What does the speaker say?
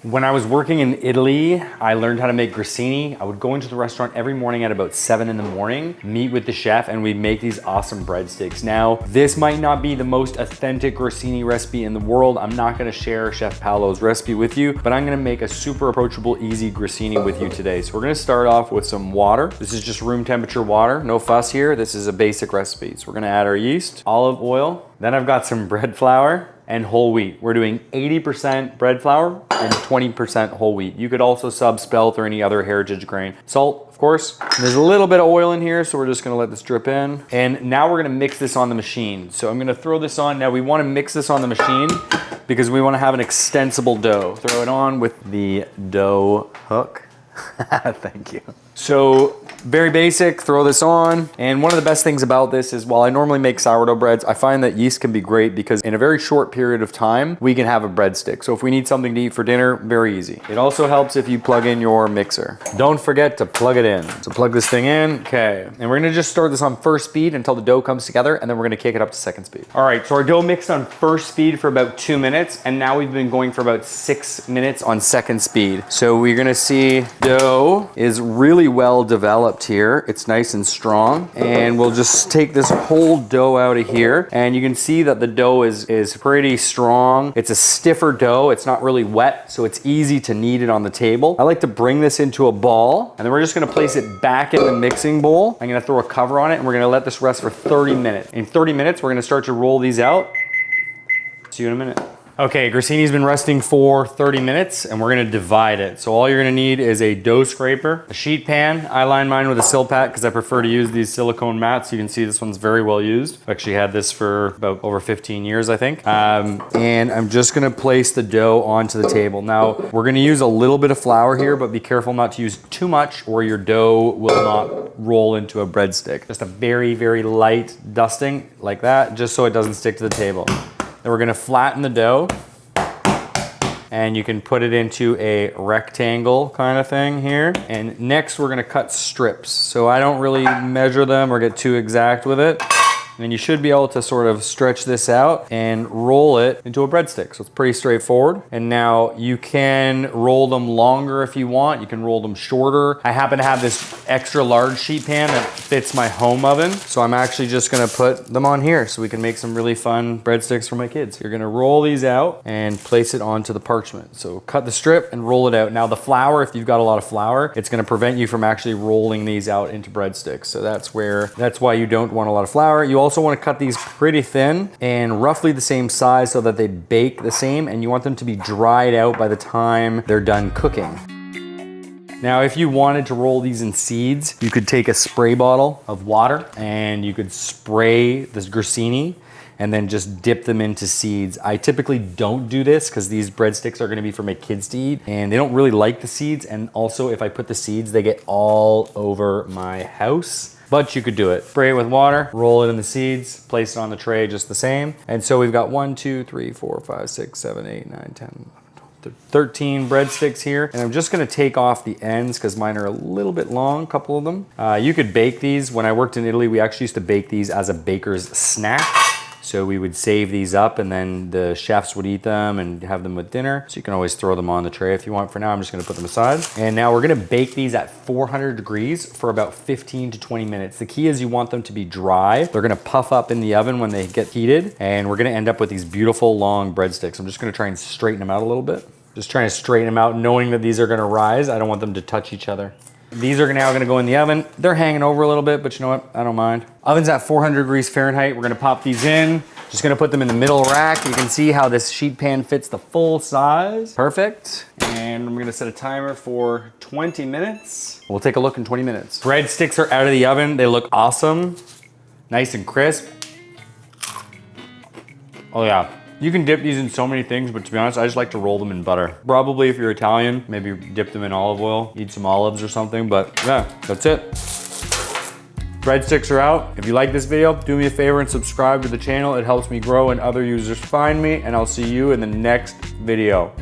When I was working in Italy, I learned how to make grissini. I would go into the restaurant every morning at about 7 in the morning, meet with the chef, and we'd make these awesome breadsticks. Now, this might not be the most authentic grissini recipe in the world. I'm not gonna share Chef Paolo's recipe with you, but I'm gonna make a super approachable, easy grissini with you today. So we're gonna start off with some water. This is just room temperature water, no fuss here. This is a basic recipe. So we're gonna add our yeast, olive oil, then I've got some bread flour, and whole wheat. We're doing 80% bread flour and 20% whole wheat. You could also sub spelt or any other heritage grain. Salt, of course. There's a little bit of oil in here, so we're just gonna let this drip in. And now we're gonna mix this on the machine. So I'm gonna throw this on. Now we wanna mix this on the machine because we wanna have an extensible dough. Throw it on with the dough hook. Thank you. So very basic, throw this on. And one of the best things about this is while I normally make sourdough breads, I find that yeast can be great because in a very short period of time, we can have a breadstick. So if we need something to eat for dinner, very easy. It also helps if you plug in your mixer. Don't forget to plug it in. So plug this thing in, okay. And we're gonna just start this on first speed until the dough comes together, and then we're gonna kick it up to second speed. All right, so our dough mixed on first speed for about 2 minutes, and now we've been going for about 6 minutes on second speed. So we're gonna see dough is really well developed here. It's nice and strong. And we'll just take this whole dough out of here. And you can see that the dough is pretty strong. It's a stiffer dough. It's not really wet, so it's easy to knead it on the table. I like to bring this into a ball, and then we're just gonna place it back in the mixing bowl. I'm gonna throw a cover on it, and we're gonna let this rest for 30 minutes. In 30 minutes, we're gonna start to roll these out. See you in a minute. Okay, grissini's been resting for 30 minutes and we're gonna divide it. So all you're gonna need is a dough scraper, a sheet pan. I line mine with a Silpat because I prefer to use these silicone mats. You can see this one's very well used. I've actually had this for about over 15 years, I think. And I'm just gonna place the dough onto the table. Now, we're gonna use a little bit of flour here, but be careful not to use too much or your dough will not roll into a breadstick. Just a very, very light dusting like that, just so it doesn't stick to the table. Then we're gonna flatten the dough and you can put it into a rectangle kind of thing here. And next we're gonna cut strips. So I don't really measure them or get too exact with it. And you should be able to sort of stretch this out and roll it into a breadstick. So it's pretty straightforward. And now you can roll them longer if you want. You can roll them shorter. I happen to have this extra large sheet pan that fits my home oven. So I'm actually just gonna put them on here so we can make some really fun breadsticks for my kids. You're gonna roll these out and place it onto the parchment. So cut the strip and roll it out. Now the flour, if you've got a lot of flour, it's gonna prevent you from actually rolling these out into breadsticks. So that's why you don't want a lot of flour. You also want to cut these pretty thin and roughly the same size so that they bake the same, and you want them to be dried out by the time they're done cooking. Now, if you wanted to roll these in seeds, you could take a spray bottle of water and you could spray this grissini and then just dip them into seeds. I typically don't do this because these breadsticks are gonna be for my kids to eat and they don't really like the seeds. And also if I put the seeds, they get all over my house. But you could do it. Spray it with water, roll it in the seeds, place it on the tray just the same. And so we've got 1, 2, 3, 4, 5, 6, 7, 8, 9, 10, 13 breadsticks here. And I'm just gonna take off the ends because mine are a little bit long, a couple of them. You could bake these. When I worked in Italy, we actually used to bake these as a baker's snack. So we would save these up and then the chefs would eat them and have them with dinner. So you can always throw them on the tray if you want. For now, I'm just gonna put them aside. And now we're gonna bake these at 400 degrees for about 15 to 20 minutes. The key is you want them to be dry. They're gonna puff up in the oven when they get heated. And we're gonna end up with these beautiful long breadsticks. I'm just gonna try and straighten them out a little bit. Just trying to straighten them out, knowing that these are gonna rise. I don't want them to touch each other. These are now gonna go in the oven. They're hanging over a little bit, but you know what? I don't mind. Oven's at 400 degrees Fahrenheit. We're gonna pop these in. Just gonna put them in the middle rack. You can see how this sheet pan fits the full size. Perfect. And I'm gonna set a timer for 20 minutes. We'll take a look in 20 minutes. Breadsticks are out of the oven. They look awesome. Nice and crisp. Oh yeah. You can dip these in so many things, but to be honest, I just like to roll them in butter. Probably if you're Italian, maybe dip them in olive oil, eat some olives or something, but yeah, that's it. Breadsticks are out. If you like this video, do me a favor and subscribe to the channel. It helps me grow and other users find me, and I'll see you in the next video.